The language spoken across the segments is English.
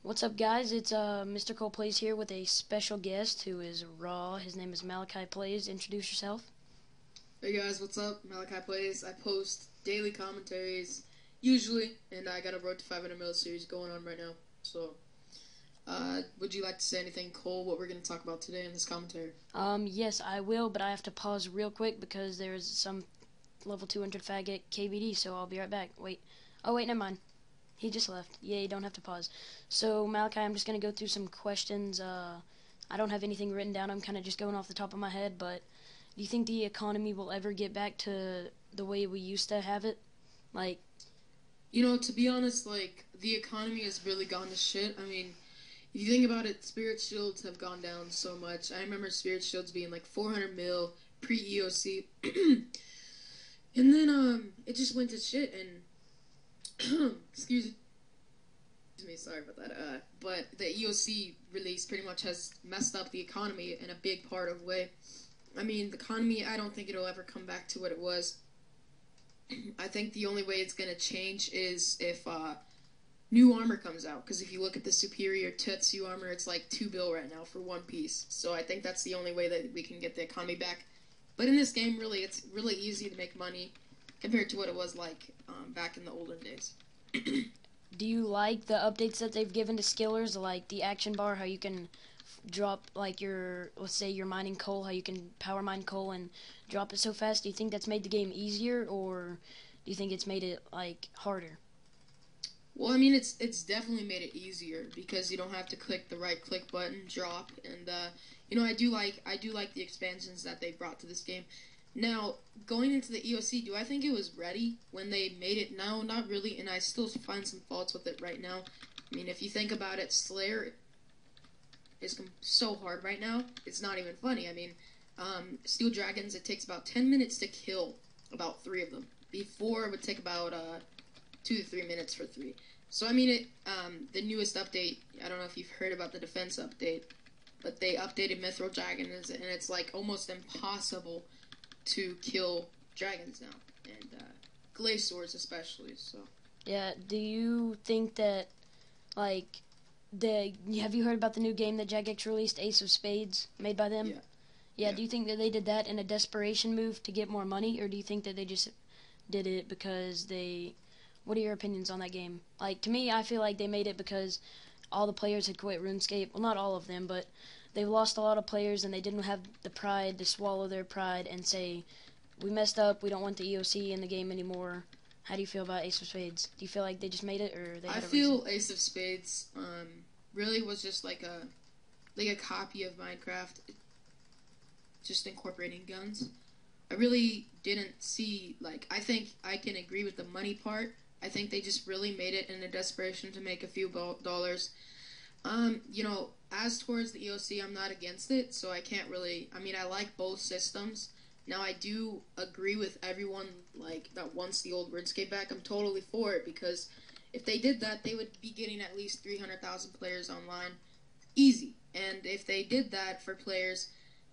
What's up, guys? It's Mr. Cole Plays here with a special guest who is raw. His name is Malachi Plays. Introduce yourself. Hey guys, what's up? Malachi Plays. I post daily commentaries, usually, and I got a Road to 500 Mil series going on right now. So, would you like to say anything, Cole, what we're going to talk about today in this commentary? Yes, I will, but I have to pause real quick because there's some level 200 faggot KBD, so I'll be right back. Wait. Oh, wait, never mind. He just left. Yeah, you don't have to pause. So, Malachi, I'm just going to go through some questions. I don't have anything written down. I'm kind of just going off the top of my head, but do you think the economy will ever get back to the way we used to have it? Like, To be honest, the economy has really gone to shit. I mean, if you think about it, Spirit Shields have gone down so much. I remember Spirit Shields being like 400 mil pre-EOC. And then, it just went to shit, and excuse me, sorry about that. But the EOC release pretty much has messed up the economy in a big part of way. I mean, the economy, I don't think it'll ever come back to what it was. I think the only way it's going to change is if new armor comes out. Because if you look at the Superior Tetsu armor, it's like 2 bill right now for one piece. So I think that's the only way that we can get the economy back. But in this game, really, it's really easy to make money compared to what it was like back in the olden days. do you like the updates that they've given to skillers, like the action bar, how you can drop, like, let's say you're mining coal, how you can power mine coal and drop it so fast? Do you think that's made the game easier, or do you think it's made it, like, harder? Well, I mean, it's definitely made it easier because you don't have to click the right click button, drop, and I do like the expansions that they brought to this game. Now, going into the EOC, do I think it was ready when they made it? No, not really, and I still find some faults with it right now. I mean, if you think about it, Slayer is so hard right now. It's not even funny. I mean, Steel Dragons, it takes about 10 minutes to kill about 3 of them. Before, it would take about 2 to 3 minutes for 3. So, I mean, the newest update, I don't know if you've heard about the defense update, but they updated Mithril Dragons, and it's like almost impossible to kill dragons now, and glaciers especially. So Yeah, do you think that, like, have you heard about the new game that Jagex released, Ace of Spades, made by them? Yeah, do you think that they did that in a desperation move to get more money, or do you think that they just did it because what are your opinions on that game? Like, to me, I feel like they made it because all the players had quit RuneScape. Well, not all of them, but they've lost a lot of players, and they didn't have the pride to swallow their pride and say, we messed up, we don't want the EOC in the game anymore. How do you feel about Ace of Spades? Do you feel like they just made it, or they had a feel reason? Ace of Spades really was just like a copy of Minecraft, just incorporating guns. I really didn't see, I think I can agree with the money part. I think they just really made it in a desperation to make a few dollars. As towards the EOC, I'm not against it, so I can't really, I mean, I like both systems. Now, I do agree with everyone, that wants the old RuneScape back. I'm totally for it, because if they did that, they would be getting at least 300,000 players online. Easy. And if they did that for players,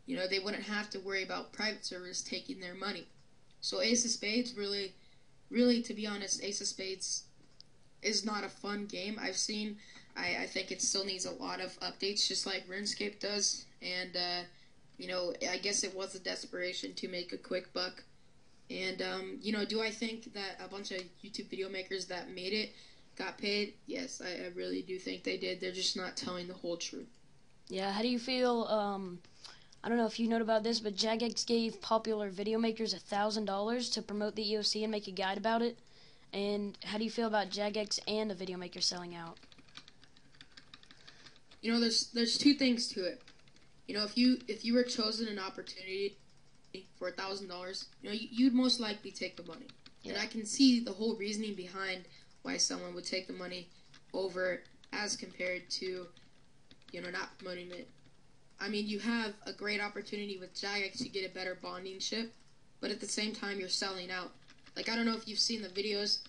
they wouldn't have to worry about private servers taking their money. So Ace of Spades, really, to be honest, Ace of Spades is not a fun game. I think it still needs a lot of updates, just like RuneScape does. And, I guess it was a desperation to make a quick buck. And, do I think that a bunch of YouTube video makers that made it got paid? Yes, I really do think they did. They're just not telling the whole truth. Yeah, how do you feel, I don't know if you know about this, but Jagex gave popular video makers $1,000 to promote the EOC and make a guide about it. And how do you feel about Jagex and a video maker selling out? There's 2 things to it. If you were chosen an opportunity for $1,000, you'd most likely take the money. Yeah. And I can see the whole reasoning behind why someone would take the money over as compared to, not promoting it. I mean, you have a great opportunity with Jagex to get a better bonding ship, but at the same time, you're selling out. Like, I don't know if you've seen the videos.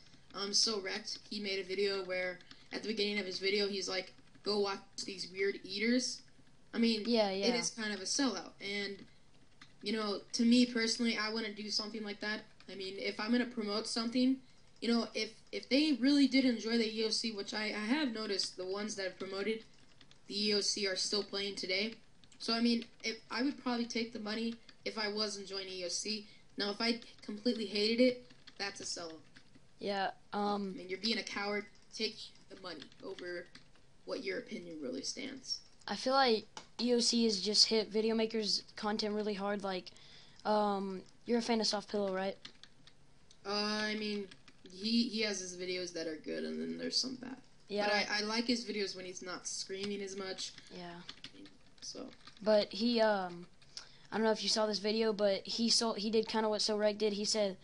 So Wrecked, he made a video where at the beginning of his video, he's like, go watch these weird eaters. I mean, Yeah. It is kind of a sellout. And, to me personally, I want to do something like that. I mean, if I'm going to promote something, if they really did enjoy the EOC, which I have noticed, the ones that have promoted the EOC are still playing today. So, I mean, if I would probably take the money if I was enjoying EOC. Now, if I completely hated it, that's a sell. Yeah. I mean, you're being a coward. Take the money over what your opinion really stands. I feel like EOC has just hit video makers' content really hard. Like, you're a fan of Soft Pillow, right? I mean, he has his videos that are good, and then there's some bad. Yeah. But I like his videos when he's not screaming as much. Yeah. So. But he, I don't know if you saw this video, but he did kind of what So Rec did. He said,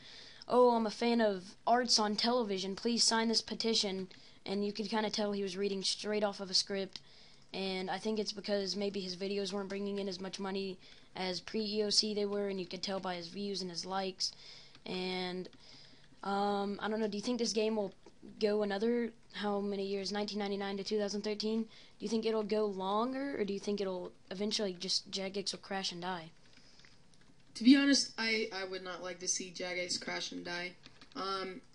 "Oh, I'm a fan of arts on television. Please sign this petition." And you could kind of tell he was reading straight off of a script. And I think it's because maybe his videos weren't bringing in as much money as pre-EOC they were, and you could tell by his views and his likes. And I don't know, do you think this game will go another, how many years, 1999 to 2013? Do you think it'll go longer, or do you think it'll eventually just jagex will crash and die? To be honest, I would not like to see jagex crash and die.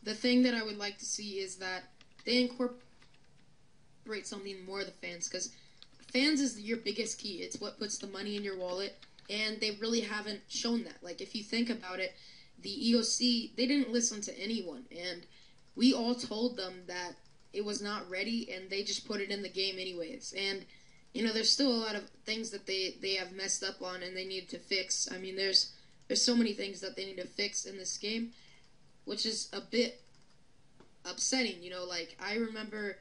The thing that I would like to see is that they incorporate something more of the fans, because fans is your biggest key. It's what puts the money in your wallet, and they really haven't shown that. Like, if you think about it, the EOC, they didn't listen to anyone, and we all told them that it was not ready, and they just put it in the game anyways. And, there's still a lot of things that they have messed up on and they need to fix. I mean, there's so many things that they need to fix in this game, which is a bit upsetting. Like, I remember,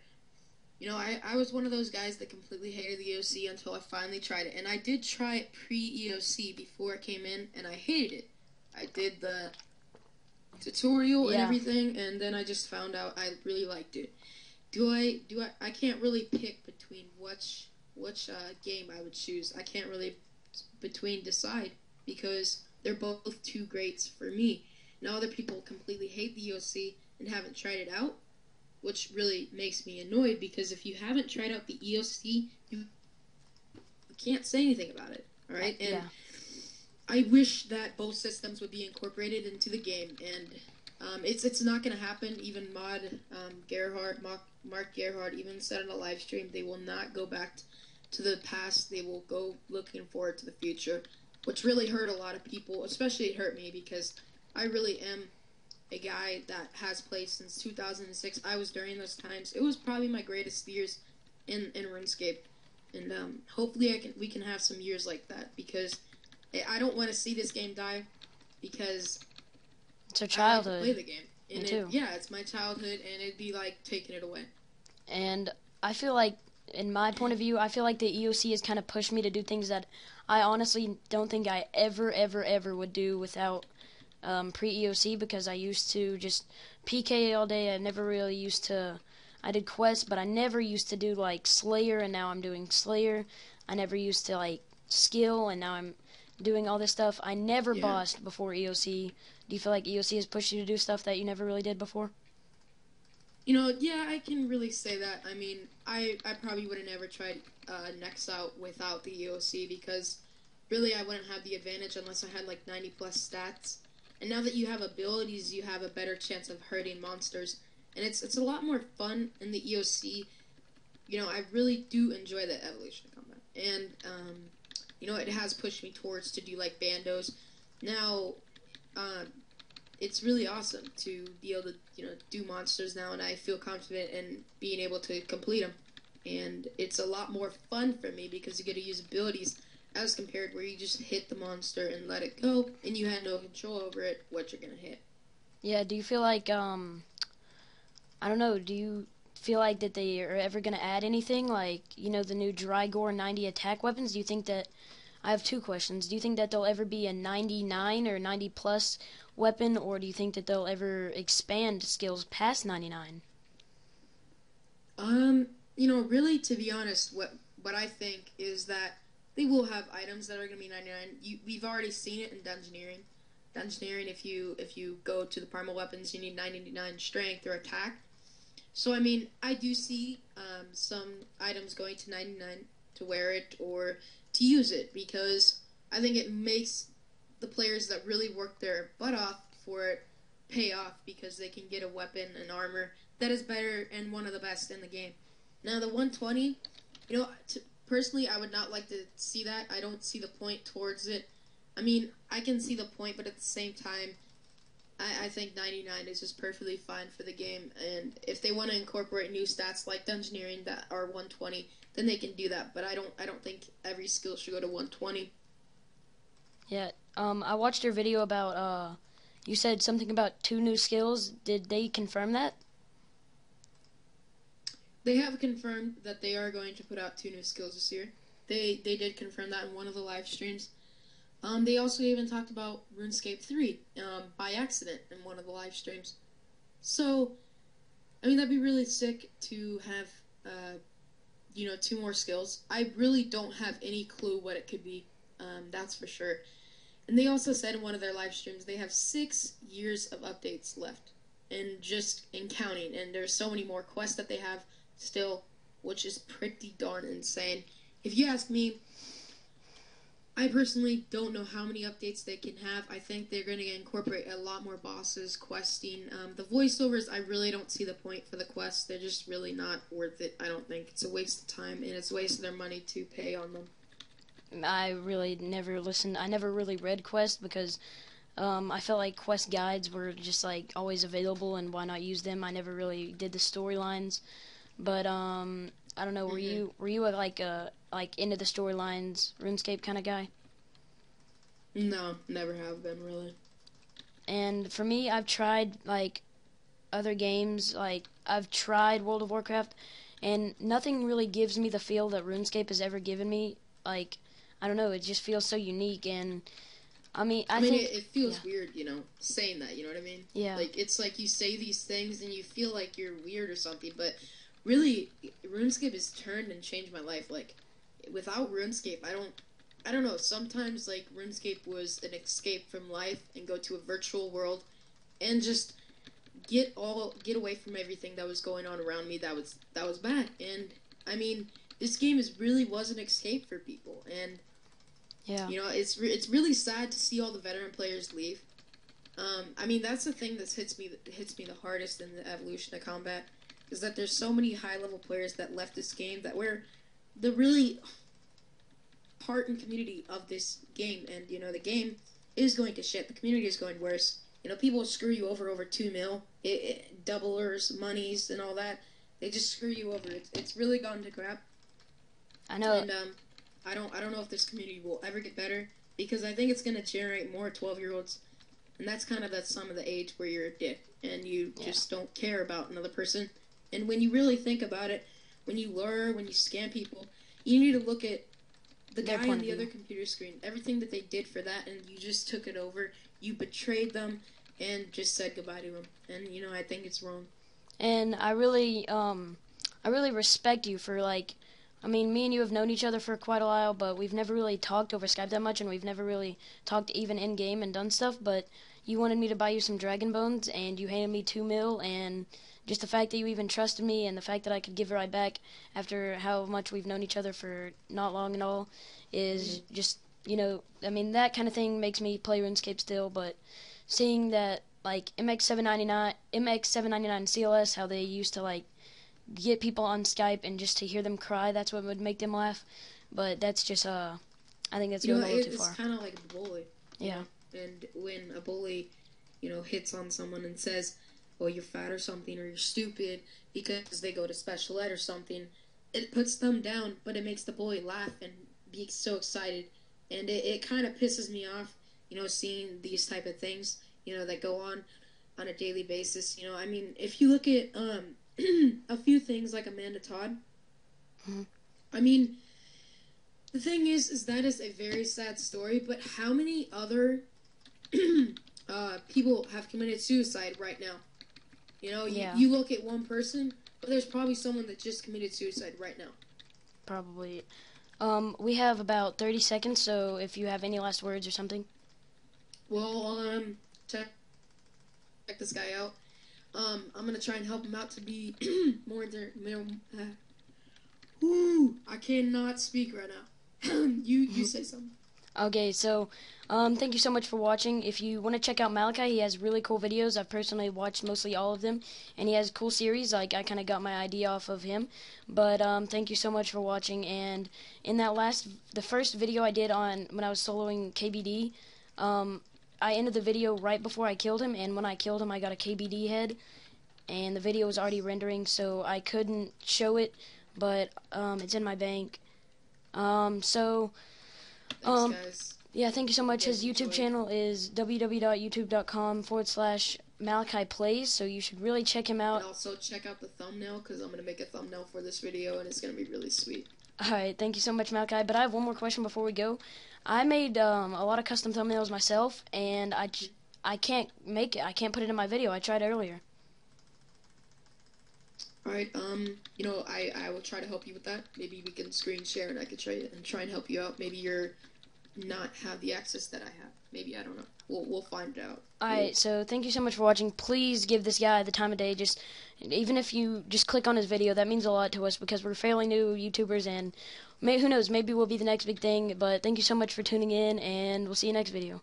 I was one of those guys that completely hated the EOC until I finally tried it. And I did try it pre-EOC before it came in, and I hated it. I did the tutorial and everything, and then I just found out I really liked it. I can't really pick between which game I would choose. I can't really decide, because they're both too greats for me. Now other people completely hate the EOC and haven't tried it out, which really makes me annoyed, because if you haven't tried out the EOC, you can't say anything about it, alright? And I wish that both systems would be incorporated into the game, and it's not going to happen. Even Mark Gerhardt even said in a live stream they will not go back to the past. They will go looking forward to the future, which really hurt a lot of people. Especially it hurt me, because I really am a guy that has played since 2006. I was during those times. It was probably my greatest years in RuneScape, and hopefully we can have some years like that, because I don't want to see this game die, because it's our childhood. I like to play the game. And Me too. It's my childhood, and it'd be like taking it away. And I feel like, in my point of view, I feel like the EOC has kind of pushed me to do things that I honestly don't think I ever would do without pre-EOC, because I used to just PK all day. I never really used to. I did quests, but I never used to do like Slayer, and now I'm doing Slayer. I never used to like skill, and now I'm doing all this stuff. I never bossed before EOC. Do you feel like EOC has pushed you to do stuff that you never really did before? I can really say that. I mean, I probably would have never tried Next Out without the EOC, because really I wouldn't have the advantage unless I had like 90 plus stats. And now that you have abilities, you have a better chance of hurting monsters. And it's a lot more fun in the EOC. I really do enjoy the evolution combat. And, it has pushed me towards to do like bandos. Now, it's really awesome to be able to, do monsters now, and I feel confident in being able to complete them. And it's a lot more fun for me, because you get to use abilities as compared where you just hit the monster and let it go, and you have no control over it, what you're going to hit. Yeah, do you feel like, I don't know, do you feel like that they are ever going to add anything, like, the new Drygore 90 attack weapons? Do you think that, I have two questions, do you think that there'll ever be a 99 or 90 plus weapon, or do you think that they'll ever expand skills past 99? Really, to be honest, what I think is that they will have items that are going to be 99. We've already seen it in Dungeoneering. Dungeoneering, if you go to the primal weapons, you need 99 strength or attack. So, I mean, I do see some items going to 99 to wear it or to use it, because I think it makes the players that really work their butt off for it pay off because they can get a weapon and armor that is better and one of the best in the game. Now, the 120, personally, I would not like to see that. I don't see the point towards it. I mean, I can see the point, but at the same time, I think 99 is just perfectly fine for the game. And if they want to incorporate new stats like Dungeoneering that are 120, then they can do that. But I don't think every skill should go to 120. Yeah. I watched your video about you said something about 2 new skills. Did they confirm that? They have confirmed that they are going to put out 2 new skills this year. They did confirm that in one of the live streams. They also even talked about RuneScape 3 by accident in one of the live streams. So, I mean, that'd be really sick to have, 2 more skills. I really don't have any clue what it could be. That's for sure. And they also said in one of their live streams they have 6 years of updates left, and just in counting. And there's so many more quests that they have still, which is pretty darn insane. If you ask me, I personally don't know how many updates they can have. I think they're going to incorporate a lot more bosses, questing. The voiceovers, I really don't see the point for the quests. They're just really not worth it, I don't think. It's a waste of time, and it's a waste of their money to pay on them. I really never listened. I never really read quests because I felt like quest guides were just like always available, and why not use them? I never really did the storylines, but I don't know. Were you like into the storylines RuneScape kind of guy? No, never have been really. And for me, I've tried like other games. Like I've tried World of Warcraft, and nothing really gives me the feel that RuneScape has ever given me. Like I don't know, it just feels so unique, and I mean it feels weird, saying that. You know what I mean? Yeah. Like it's like you say these things and you feel like you're weird or something, but really, RuneScape has turned and changed my life. Like, without RuneScape, I don't know. Sometimes, like, RuneScape was an escape from life and go to a virtual world and just get away from everything that was going on around me that was bad. And, I mean, this game really was an escape for people. And, yeah, it's really sad to see all the veteran players leave. I mean, that's the thing that hits me the hardest in the evolution of combat. Is that there's so many high-level players that left this game that were the really heart and community of this game. And, the game is going to shit. The community is going worse. People screw you over 2 mil. Doublers, monies, and all that. They just screw you over. It's really gone to crap. I know. And, I don't know if this community will ever get better, because I think it's going to generate more 12-year-olds. And that's kind of that sum of the age where you're a dick. And you just don't care about another person. And when you really think about it, when you lure, when you scam people, you need to look at the guy on the other computer screen, everything that they did for that, and you just took it over. You betrayed them and just said goodbye to them. And, I think it's wrong. And I really respect you for, like, I mean, me and you have known each other for quite a while, but we've never really talked over Skype that much, and we've never really talked even in-game and done stuff, but you wanted me to buy you some Dragon Bones, and you handed me 2 mil, and just the fact that you even trusted me, and the fact that I could give it right back after how much we've known each other for not long and all is just, I mean, that kind of thing makes me play RuneScape still. But seeing that, like, MX799 CLS, how they used to, like, get people on Skype and just to hear them cry, that's what would make them laugh. But that's just, I think that's going a little too far. It's kind of like a bully. Yeah. And when a bully, hits on someone and says, well, you're fat or something, or you're stupid because they go to special ed or something, it puts them down, but it makes the bully laugh and be so excited. And it kind of pisses me off, seeing these type of things, that go on a daily basis. I mean, if you look at a few things like Amanda Todd, I mean, the thing is that is a very sad story, but how many other people have committed suicide right now? You look at one person, but there's probably someone that just committed suicide right now. Probably. We have about 30 seconds, so if you have any last words or something. Well, check this guy out. I'm gonna try and help him out to be more I cannot speak right now. You say something. Okay, so thank you so much for watching. If you want to check out Malachi, he has really cool videos. I've personally watched mostly all of them, and he has cool series. Like I kind of got my idea off of him. But thank you so much for watching. And in the first video I did on when I was soloing KBD, I ended the video right before I killed him, and when I killed him, I got a KBD head, and the video was already rendering, so I couldn't show it, but it's in my bank. So. Thanks, guys. Yeah, thank you so much. Guys His YouTube enjoyed. channel is www.youtube.com/Malachi Plays, so you should really check him out. And also check out the thumbnail, because I'm going to make a thumbnail for this video, and it's going to be really sweet. Alright, thank you so much, Malachi. But I have one more question before we go. I made a lot of custom thumbnails myself, and I can't make it. I can't put it in my video. I tried earlier. Alright, you know, I will try to help you with that. Maybe we can screen share, and I could try and help you out. Maybe you're not have the access that I have. Maybe, I don't know. We'll find out. Alright, so thank you so much for watching. Please give this guy the time of day. Even if you just click on his video, that means a lot to us because we're fairly new YouTubers, and who knows, maybe we'll be the next big thing. But thank you so much for tuning in, and we'll see you next video.